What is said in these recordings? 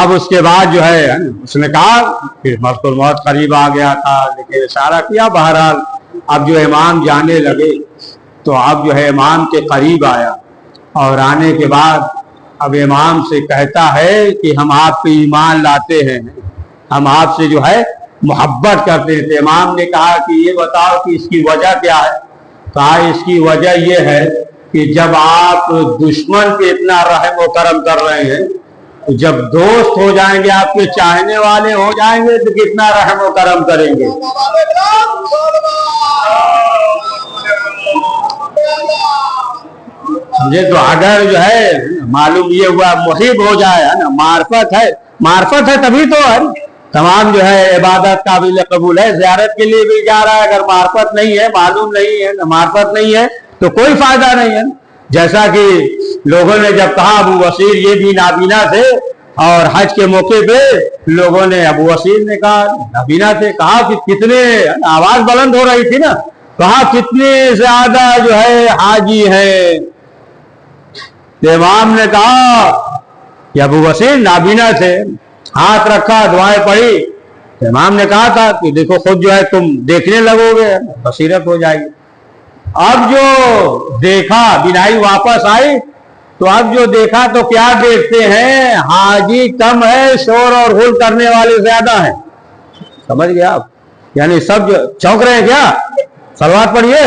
اب اس کے بعد جو ہے اس نے کہا کہ ملک الموت قریب آ گیا تھا، لیکن اشارہ کیا بہرحال اب جو امام جانے لگے تو اب جو ہے امام کے قریب آیا، اور آنے کے بعد اب امام سے کہتا ہے کہ ہم آپ پہ ایمان لاتے ہیں، ہم آپ سے جو ہے محبت کرتے ہیں۔ تو امام نے کہا کہ یہ بتاؤ کہ اس کی وجہ کیا ہے؟ کہا اس کی وجہ یہ ہے کہ جب آپ دشمن پہ اتنا رحم و کرم کر رہے ہیں، جب دوست ہو جائیں گے، آپ کے چاہنے والے ہو جائیں گے تو کتنا رحم و کرم کریں گے۔ سمجھے؟ تو اگر جو ہے معلوم یہ ہوا محب ہو جائے نا، معرفت ہے تبھی تو ہے تمام جو ہے عبادت قابل قبول ہے۔ زیارت کے لیے بھی جا رہا ہے، اگر معرفت نہیں ہے، معلوم نہیں ہے، معرفت نہیں ہے تو کوئی فائدہ نہیں ہے۔ جیسا کہ لوگوں نے جب کہا ابو وسیر یہ بھی نابینا تھے، اور حج کے موقع پہ لوگوں نے ابو وسیر نے کہا نابینا تھے، کہا کہ کتنے، آواز بلند ہو رہی تھی نا، کہا کتنے زیادہ جو ہے حاجی ہیں۔ امام نے کہا کہ ابو وسیر نابینا تھے، ہاتھ رکھا، دعائیں پڑھی۔ امام نے کہا تھا کہ دیکھو خود جو ہے تم دیکھنے لگو گے، بصیرت ہو جائے گی۔ اب جو دیکھا، بینائی واپس آئی تو اب جو دیکھا تو کیا دیکھتے ہیں؟ حاجی کم ہے، شور اور غل کرنے والے زیادہ ہیں۔ سمجھ گیا آپ؟ یعنی سب جو چونک رہے ہیں کیا؟ صلوات پڑھیے۔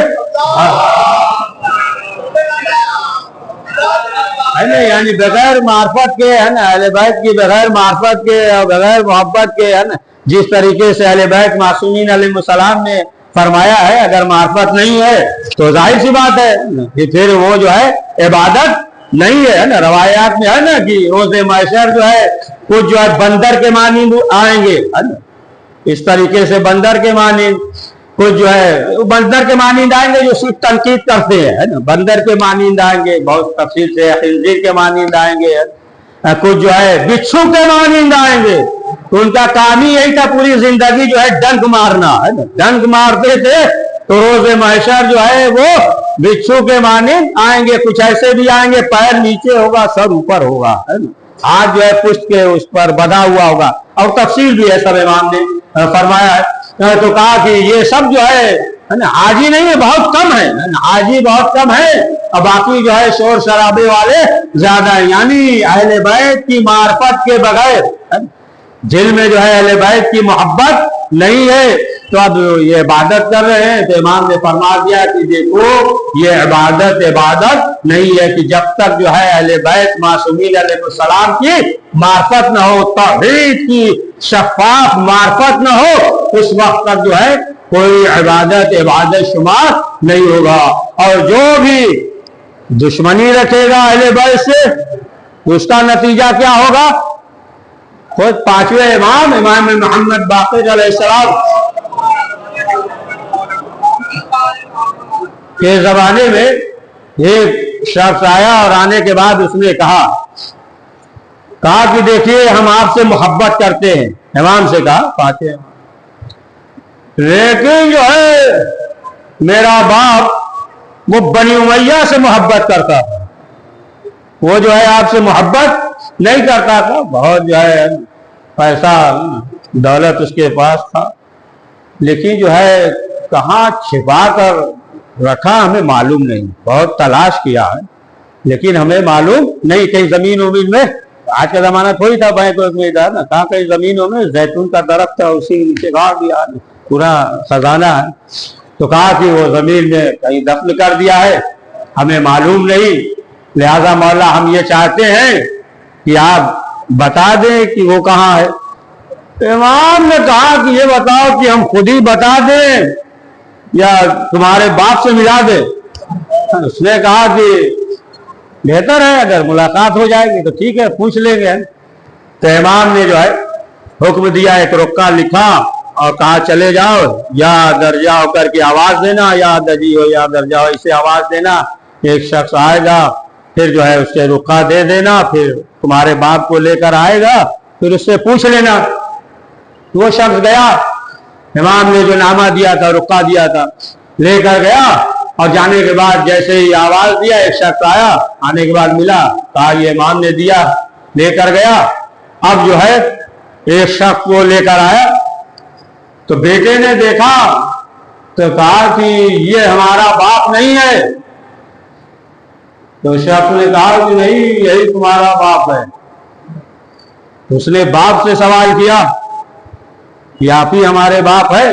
یعنی بغیر معرفت کے ہے نا، اہل بیت کی بغیر معرفت کے اور بغیر محبت کے ہے نا، جس طریقے سے اہل بیت معصومین علیہ السلام نے فرمایا ہے، اگر معرفت نہیں ہے تو ظاہر سی بات ہے کہ پھر وہ جو ہے عبادت نہیں ہے نا۔ روایات میں ہے نا کہ روز محشر جو ہے کچھ جو ہے بندر کے مانند آئیں گے، اس طریقے سے بندر کے مانند، کچھ جو ہے بندر کے مانند آئیں گے جو صرف تنقید کرتے ہیں نا، بندر کے مانند آئیں گے، بہت تفصیل سے خنزیر کے مانند آئیں گے، کچھ جو ہے بچھو کے مانند آئیں گے۔ تو ان کا کام ہی یہی تھا، پوری زندگی جو ہے ڈنک مارنا ہے نا، ڈنک مارتے تھے۔ تو روز محشر جو ہے وہ بچھو کے مانند آئیں گے، کچھ ایسے بھی آئیں گے پیر نیچے ہوگا، سر اوپر ہوگا، ہاتھ جو ہے پشت کے اس پر بندھا ہوا ہوگا، اور تفصیل بھی ہے، سب امام نے فرمایا ہے۔ تو کہا کہ یہ سب جو ہے حاجی نہیں ہے، بہت کم ہے، حاجی بہت کم ہے، اور باقی جو ہے شور شرابے والے زیادہ ہیں۔ یعنی اہل بیت کی معرفت کے بغیر دل میں جو ہے اہل بیت کی محبت نہیں ہے تو اب یہ عبادت کر رہے ہیں۔ تو امام نے فرما دیا کہ دیکھو یہ عبادت نہیں ہے، کہ جب تک جو ہے اہل بیت معصومین علیہ السلام کی معرفت نہ ہو، توحید کی شفاف معرفت نہ ہو، اس وقت تک جو ہے کوئی عبادت شمار نہیں ہوگا۔ اور جو بھی دشمنی رکھے گا اہل بیت سے، اس کا نتیجہ کیا ہوگا؟ خود پانچویں امام محمد باقر علیہ السلام کے زمانے میں ایک شخص آیا، اور آنے کے بعد اس نے کہا کہ دیکھیے ہم آپ سے محبت کرتے ہیں۔ امام سے کہا پانچویں امام، لیکن جو ہے میرا باپ وہ بنی امیہ سے محبت کرتا تھا، وہ جو ہے آپ سے محبت نہیں کرتا تھا، بہت جو ہے پیسہ دولت اس کے پاس تھا، لیکن جو ہے کہاں چھپا کر رکھا ہمیں معلوم نہیں، بہت تلاش کیا ہے لیکن ہمیں معلوم نہیں۔ کہیں زمین ومین میں، آج کا زمانہ تھوڑی تھا بینک میں ادھر نا، کہاں کہیں زمینوں میں زیتون کا درخت تھا، اسی نیچے گاڑ دیا، پورا خزانہ ہے۔ تو کہا کہ وہ زمین میں کہیں دفن کر دیا ہے، ہمیں معلوم نہیں، لہذا مولا ہم یہ چاہتے ہیں کہ آپ بتا دیں کہ وہ کہاں ہے۔ امام نے کہا کہ یہ بتاؤ کہ ہم خود ہی بتا دیں یا تمہارے باپ سے ملا دیں؟ اس نے کہا کہ بہتر ہے اگر ملاقات ہو جائے گی تو ٹھیک ہے، پوچھ لیں گے۔ تو امام نے جو ہے حکم دیا، ایک رکا لکھا اور کہا چلے جاؤ، یا درجہ ہو کر کے آواز دینا، یا دجی ہو یا درجہ ہو، اسے آواز دینا، ایک شخص آئے گا، پھر جو ہے اس سے رکا دے دینا، پھر تمہارے باپ کو لے کر آئے گا، پھر اس سے پوچھ لینا۔ وہ شخص گیا، امام نے جو نامہ دیا تھا، رکا دیا تھا، لے کر گیا، اور جانے کے بعد جیسے ہی آواز دیا، ایک شخص آیا، آنے کے بعد ملا، کہا یہ امام نے دیا، لے کر گیا۔ اب جو ہے ایک شخص کو لے کر آیا تو بیٹے نے دیکھا تو کہا کہ یہ ہمارا باپ نہیں ہے. تو شخص نے کہا کہ نہیں, یہی تمہارا باپ ہے. اس نے باپ سے سوال کیا کہ آپ ہی ہمارے باپ ہے؟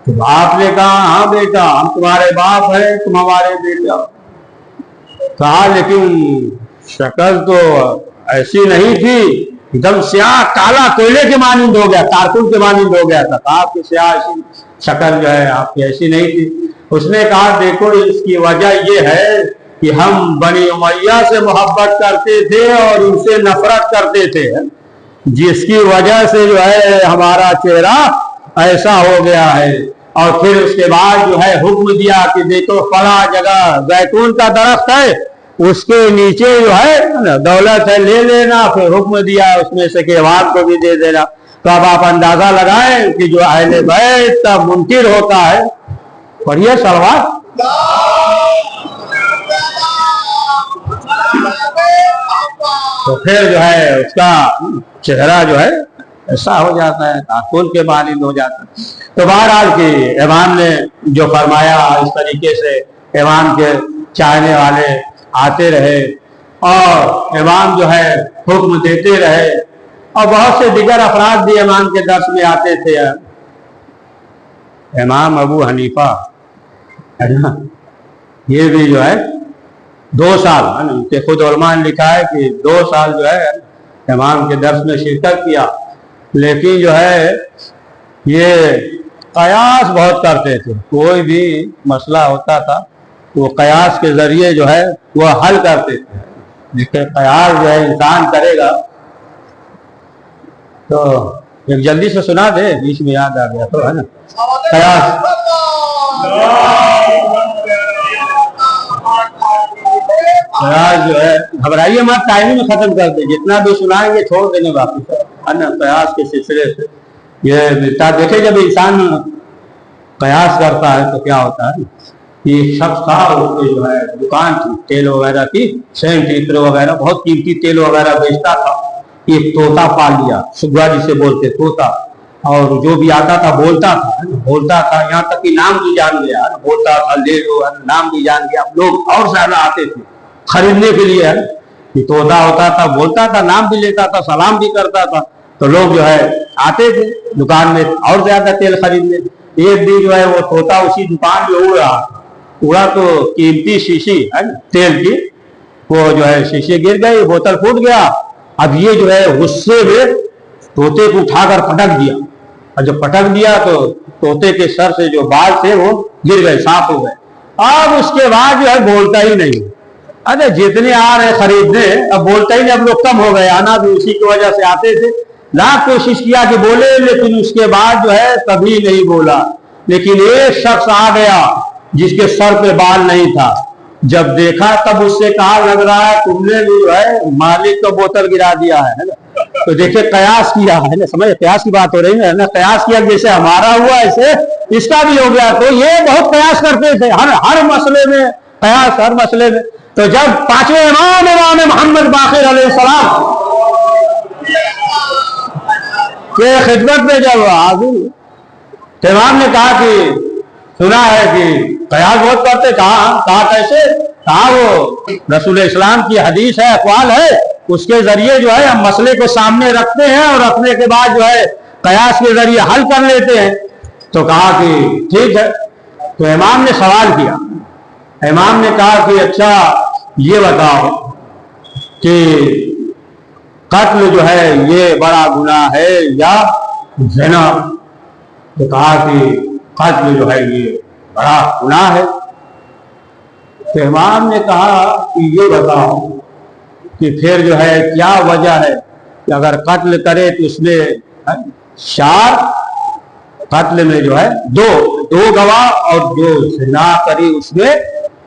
تو باپ نے کہا ہاں بیٹا, ہم تمہارے باپ ہیں, تم ہمارے بیٹا. کہا لیکن شکل تو ایسی نہیں تھی, ایک دم سیاہ کالا کوئلے کے مانند ہو گیا, کارکن کے مانند ہو گیا تھا. آپ کی سیاہ شکل جو ہے آپ کی ایسی نہیں تھی. اس نے کہا دیکھو اس کی وجہ یہ ہے کہ ہم بنی امیہ سے محبت کرتے تھے اور ان سے نفرت کرتے تھے, جس کی وجہ سے جو ہے ہمارا چہرہ ایسا ہو گیا ہے. اور پھر اس کے بعد جو ہے حکم دیا کہ دیکھو فلاں جگہ زیتون کا درخت ہے, اس کے نیچے جو ہے دولت ہے, لے لینا. پھر حکم دیا اس میں سے کہ عوام کو بھی دے دینا. تو اب آپ اندازہ لگائیں کہ جو اہل بیت کا منکر ہوتا ہے, پڑھیے صلوات. تو پھر جو ہے اس کا چہرہ جو ہے ایسا ہو جاتا ہے, کارکن کے مانند ہو جاتا ہے. تو بہرحال کہ امام نے جو فرمایا اس طریقے سے امام کے چاہنے والے آتے رہے اور امام جو ہے حکم دیتے رہے, اور بہت سے دیگر افراد بھی امام کے درس میں آتے تھے. امام ابو حنیفہ یہ بھی جو ہے 2 سال کہ خود علماء نے لکھا ہے کہ 2 سال جو ہے امام کے درس میں شرکت کیا, لیکن جو ہے یہ قیاس بہت کرتے تھے. کوئی بھی مسئلہ ہوتا تھا وہ قیاس کے ذریعے جو ہے وہ حل کرتے تھے. دیکھیں قیاس جو ہے انسان کرے گا تو ایک جلدی سے سنا دے, بیچ میں یاد آ گیا تو ہے نا. قیاس جو ہے گھبرائیے مت, ٹائم میں ختم کر دیں, جتنا بھی سنائیں گے چھوڑ دیں گے واپس ہے نا. قیاس کے سلسلے سے یہ ملتا. دیکھیں جب انسان قیاس کرتا ہے تو کیا ہوتا ہے, یہ شخص تھا اس کی جو ہے دکان تھی تیل وغیرہ کی, سینٹ عطر وغیرہ بہت قیمتی تیل وغیرہ بیچتا تھا. ایک طوطا پال لیا, سگا جسے بولتے طوطا, اور جو بھی آتا تھا بولتا تھا, یہاں تک کہ نام بھی جان گیا, بولتا تھا لے لو, نام بھی جان گیا. لوگ اور زیادہ آتے تھے خریدنے کے لیے. یہ طوطا ہوتا تھا, بولتا تھا, نام بھی لیتا تھا, سلام بھی کرتا تھا, تو لوگ جو ہے آتے تھے دکان میں اور زیادہ تیل خریدنے. ایک دن جو ہے وہ طوطا اسی دکان میں اڑا تو قیمتی شیشی ہے تیل کی, وہ جو ہے شیشے گر گئی, بوتل پھوٹ گیا. اب یہ جو ہے غصے میں طوطے کو اٹھا کر پٹک دیا, اور جب پٹک دیا تو طوطے کے سر سے جو بال تھے وہ گر گئے, صاف ہو گئے. اب اس کے بعد جو ہے بولتا ہی نہیں. ارے جتنے آ رہے خریدنے اب بولتا ہی نہیں, اب لوگ کم ہو گئے, آنا بھی اسی کی وجہ سے آتے تھے. لاکھ کوشش کیا کہ بولے, لیکن اس کے بعد جو ہے کبھی نہیں بولا. لیکن ایک شخص آ گیا جس کے سر پہ بال نہیں تھا, جب دیکھا تب اس سے کہا لگ رہا ہے تم نے بھی جو ہے مالک کو بوتل گرا دیا ہے نا. تو دیکھیں قیاس کیا ہے نا, سمجھ قیاس کی بات ہو رہی ہے نا. قیاس کیا جیسے ہمارا ہوا ایسے اس کا بھی ہو گیا. تو یہ بہت قیاس کرتے تھے ہر مسئلے میں, قیاس ہر مسئلے میں. تو جب 5ویں امام محمد باقر علیہ السلام کے خدمت میں جب حاضر, تو امام نے کہا کہ سنا ہے کہ قیاس بہت کرتے. کہا کیسے؟ کہا وہ رسول اسلام کی حدیث ہے, اقوال ہے, اس کے ذریعے جو ہے ہم مسئلے کو سامنے رکھتے ہیں اور رکھنے کے بعد جو ہے قیاس کے ذریعے حل کر لیتے ہیں. تو کہا کہ ٹھیک ہے. تو امام نے سوال کیا, امام نے کہا کہ اچھا یہ بتاؤ کہ قتل جو ہے یہ بڑا گناہ ہے یا زنا؟ تو کہا کہ قتل جو ہے یہ بڑا گناہ ہے. تو امام نے کہا کہ یہ بتاؤ کہ پھر جو ہے کیا وجہ ہے کہ اگر قتل کرے تو اس میں شار, قتل میں جو ہے دو گواہ, اور جو زنا کری اس میں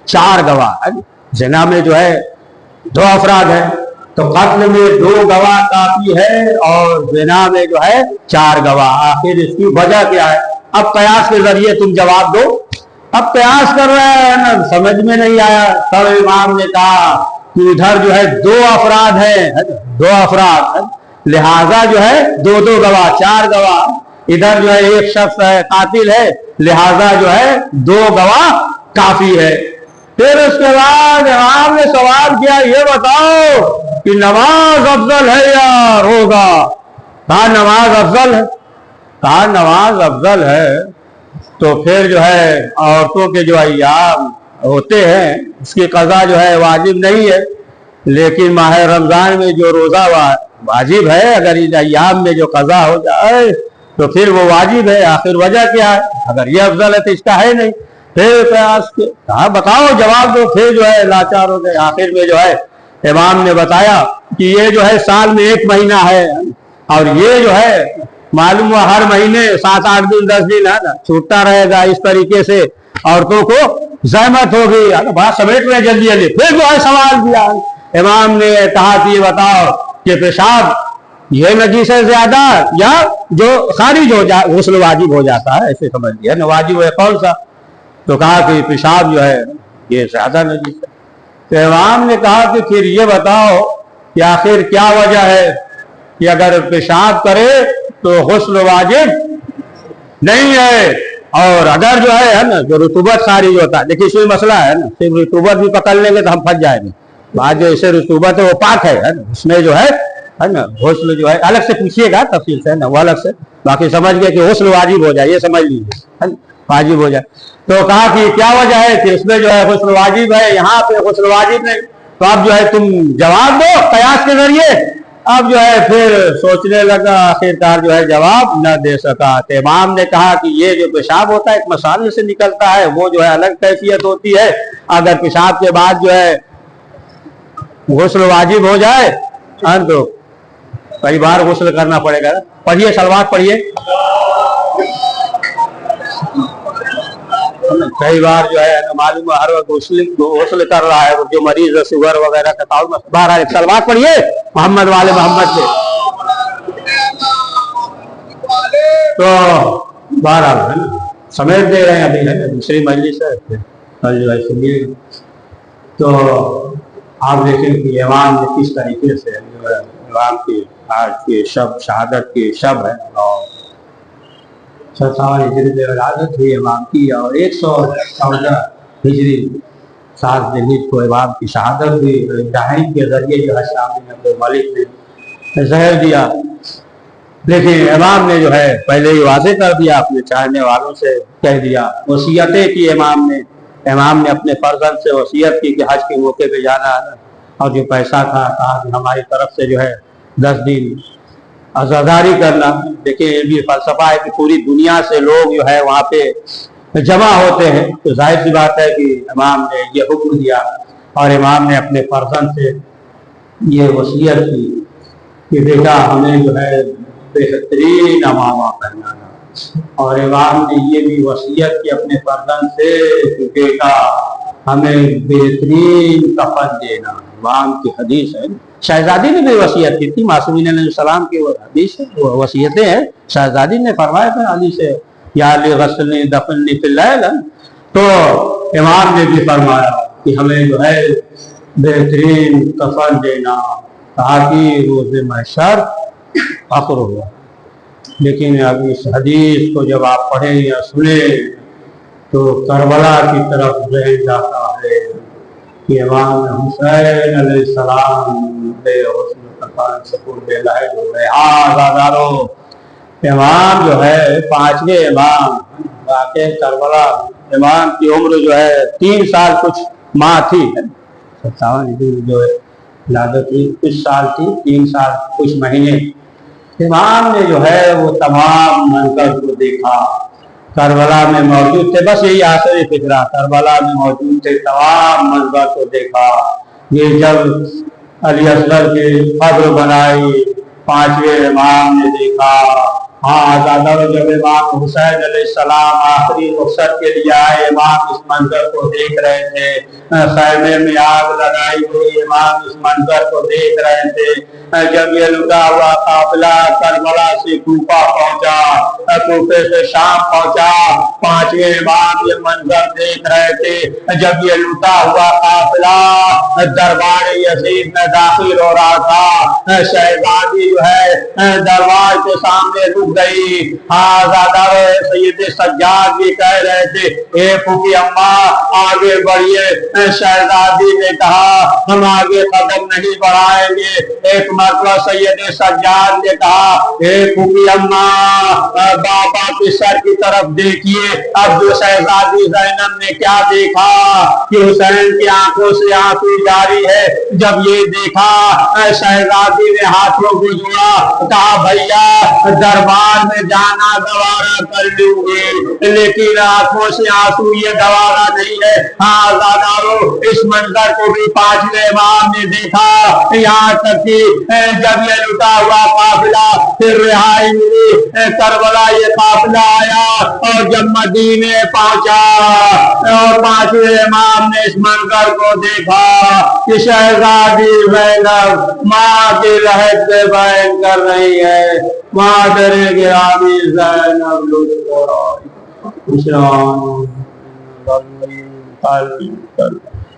4 گواہ. زنا میں جو ہے 2 افراد ہیں, تو قتل میں 2 گواہ کافی ہے, اور زنا میں جو ہے 4 گواہ. آخر اس کی وجہ کیا ہے؟ اب قیاس کے ذریعے تم جواب دو. اب قیاس کر رہے ہیں نا, سمجھ میں نہیں آیا. تب امام نے کہا کہ ادھر جو ہے 2 افراد ہیں, 2 افراد, لہذا جو ہے دو دو گواہ، چار گواہ، ادھر جو ہے ایک شخص ہے قاتل ہے، لہذا جو ہے دو گواہ کافی ہے۔ پھر اس کے بعد امام نے سوال کیا یہ بتاؤ کہ نماز افضل ہے یا روزہ؟ کہا نماز افضل ہے۔ کہا نماز افضل ہے تو پھر جو ہے عورتوں کے جو ایام ہوتے ہیں اس کی قضا جو ہے واجب نہیں ہے، لیکن ماہ رمضان میں جو روزہ واجب ہے، اگر ان ایام میں جو قضا ہو جائے تو پھر وہ واجب ہے۔ آخر وجہ کیا ہے؟ اگر یہ افضل ہے تو اس کا ہے نہیں۔ پھر کہا بتاؤ جواب دو۔ پھر جو ہے لاچار ہو گئے۔ آخر میں جو ہے امام نے بتایا کہ یہ جو ہے سال میں ایک مہینہ ہے، اور یہ جو ہے معلوم ہوا ہر مہینے 7-8 دن 10 دن ہے نا چھوٹتا رہے گا، اس طریقے سے عورتوں کو زحمت ہوگی۔ بات سمیٹ رہے جلدی جلدی۔ پھر جو ہے سوال کیا امام نے، کہا کہ یہ بتاؤ کہ پیشاب یہ نجیس ہے زیادہ یا جو خارج ہو جائے غسل واجب ہو جاتا ہے، ایسے سمجھ لیا نا، واجب ہے کون سا؟ تو کہا کہ پیشاب جو ہے یہ زیادہ نجیس ہے۔ تو امام نے کہا کہ پھر یہ بتاؤ کہ آخر کیا وجہ ہے کہ اگر پیشاب کرے تو غسل واجب نہیں ہے، اور اگر جو ہے نا جو رطوبت خارج ہوتا ہے، دیکھیے اس میں مسئلہ ہے نا، صرف رطوبت بھی پکڑ لیں گے تو ہم پھنس جائیں گے۔ بعد جو اسے رطوبت ہے وہ پاک ہے نا، اس میں جو ہے نا غسل جو ہے الگ سے پوچھیے گا تفصیل سے نا، وہ الگ سے، باقی سمجھ گئے کہ غسل واجب ہو جائے، یہ سمجھ لیجیے واجب ہو جائے۔ تو کہا کہ کیا وجہ ہے کہ اس میں جو ہے غسل واجب ہے، یہاں پہ غسل واجب نہیں، تو اب جو ہے تم جواب دو قیاس کے ذریعے۔ اب جو ہے پھر سوچنے لگا، آخرکار جو ہے جواب نہ دے سکا۔ تو امام نے کہا کہ یہ جو پیشاب ہوتا ہے ایک مثانے سے نکلتا ہے، وہ جو ہے الگ کیفیت ہوتی ہے۔ اگر پیشاب کے بعد جو ہے غسل واجب ہو جائے تو کئی بار غسل کرنا پڑے گا۔ پڑھیے سلوات پڑھیے۔ کئی بار جو ہے معلوم ہر وقت غسل کر رہا ہے، جو مریض ہے شوگر وغیرہ کا تعلق، بہرحال سلوات پڑھیے محمد والے محمد سے۔ تو بہرحال ہے نا سمیٹ دے رہے ہیں، ابھی ہے دوسری مجلس ہے کل جو ہے سنیے۔ تو آپ دیکھیں کہ امام نے کس طریقے سے امام کی آج کی شب شہادت کی شب ہے، اور 57 ہجری میں ولادت ہوئی امام کی، اور 114 ہجری 7 دن کو امام کی شہادت ہوئی۔ ڈاہن کے ذریعے جو ہے شامی عبد الملک نے زہر دیا، لیکن امام نے جو ہے پہلے ہی واضح کر دیا، اپنے چاہنے والوں سے کہہ دیا، وصیتیں کی امام نے اپنے فرزند سے وصیت کی کہ حج کے موقع پہ جانا ہے، اور جو پیسہ تھا کہا کہ ہماری طرف سے جو ہے 10 دن عزاداری کرنا۔ دیکھیں یہ بھی فلسفہ ہے کہ پوری دنیا سے لوگ جو ہے وہاں پہ جمع ہوتے ہیں، تو ظاہر سی بات ہے کہ امام نے یہ حکم دیا، اور امام نے اپنے فرزند سے یہ وصیت کی کہ بیٹا ہمیں جو ہے بہترین امامہ پہنانا، اور امام نے یہ بھی وصیت کی اپنے فرزند سے کہ بیٹا ہمیں بہترین کفن دینا۔ امام کی حدیث ہے، شہزادی نے بھی وصیت کی تھی، معصومین علیہ السلام کی حدیث وصیتیں ہیں، شہزادی نے فرمایا تھا علی سے یا علی غسلنی دفننی فی اللیل۔ تو امام نے بھی فرمایا کہ ہمیں جو ہے بہترین کفن دینا تاکہ روز محشر فخر ہوا۔ لیکن اب اس حدیث کو جب آپ پڑھیں یا سنیں تو کربلا کی طرف ذہن جاتا ہے کہ امام حسین علیہ السلام بے حسن کفن سپرد لہج ہو گئے۔ آزادارو امام جو ہے 5ویں امام واقع کربلا، امام کی عمر جو ہے 3 سال کچھ ماہ تھی، 57 جو ہے ولادت ہوئی کچھ سال تھی، 3 سال کچھ مہینے۔ امام نے جو ہے وہ تمام منظر کو دیکھا، کربلا میں موجود تھے، بس یہی آخری فکرہ، کربلا میں موجود تھے، تمام منظر کو دیکھا۔ یہ جب علی اصغر کی قبر بنائی 5ویں امام نے دیکھا، جب امام حسین علیہ السلام آخری رخصت کے لیے آئے، امام اس منظر کو دیکھ رہے تھے، خیمے میں آگ لگائی ہوئی، امام اس منظر کو دیکھ رہے تھے۔ جب یہ لٹا ہوا قافلہ کربلا سے کوفہ پہنچا، کوفے سے شام پہنچا، 5ویں امام کرام یہ منظر دیکھ رہے تھے جب یہ لوٹا ہوا قافلہ دربار یزید میں داخل ہو رہا تھا۔ شہزادی جو ہے دربار کے سامنے رک گئی۔ سید سجاد بھی کہہ رہے تھے اے پھوپھی اماں آگے بڑھیے۔ شہزادی نے کہا ہم آگے قدم نہیں بڑھائیں گے۔ ایک مرتبہ سید سجاد نے کہا اے پھوپھی اماں بابا کے سر کی طرف دیکھیے۔ اب جو شہزادی زینب نے کیا دیکھا کہ حسین کی آنکھوں سے آنسو جاری ہے۔ جب یہ دیکھا شہزادی نے ہاتھوں کو جوڑا، کہا بھیا دربار میں جانا گوارا کر لوں گی لیکن آنکھوں سے آنسو یہ گوارا نہیں ہے۔ ہاں زادارو اس منظر کو بھی پانچویں امام نے دیکھا، یہاں تک کہ جب یہ لٹا ہوا قافلہ پھر رہائی ملی کربلا یہ قافلہ آیا اور جب مدینے پہنچا اور پانچویں امام نے اس منظر کو دیکھا کہ شہزادی زینب ماں کی لہد سے بیان کر رہی ہے مادر گرامی زینب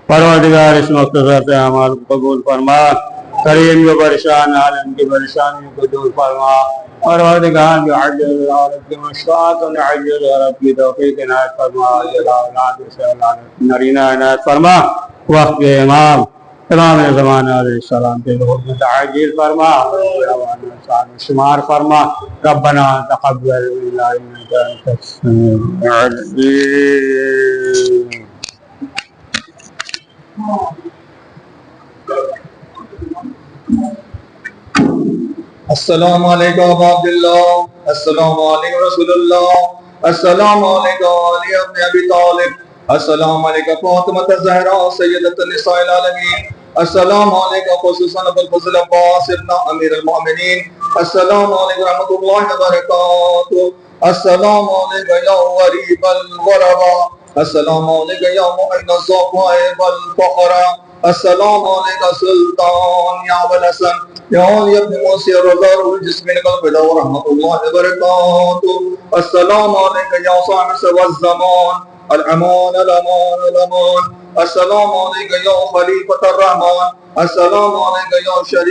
پروردگار اس مختصر سے اعمال قبول فرما، کریم جو پریشان عالم کی پریشانیوں کو دور فرما، پروردگار جو عجز عورت کی مشفاعت و عجز عورت کی توفیق عنایت فرما، نرینہ عنایت فرما، وقت کے امام امام زمانہ علیہ السلام کے لوگ متعجل فرما، شمار فرما، ربنا تقبل منا انک انت السمیع العلیم۔ السلام علیکم ابا عبداللہ، السلام علیکم رسول اللہ، السلام علیکم علی ابن ابی طالب، السلام علیکم فاطمہ الزہرا سیدۃ النساء العالمین، السلام علیکم خصوصاً ابو الفضل عباس ابن امیر المؤمنین، السلام علیکم ورحمۃ اللہ وبرکاتہ، السلام علیکم یا غریب الغرباء، السلام علیکم یا معین الضعفاء والفقراء، السلام علیکم سلطان یا ابوالحسن یا علی ابن موسی الرضا جسم القلب ورحمۃ اللہ وبرکاتہ، السلام علیکم یا صاحب سوى الزمان الامان الامان الامان، السلام علیکم یا خلیفۃ الرحمن، السلام علیکم یا شریف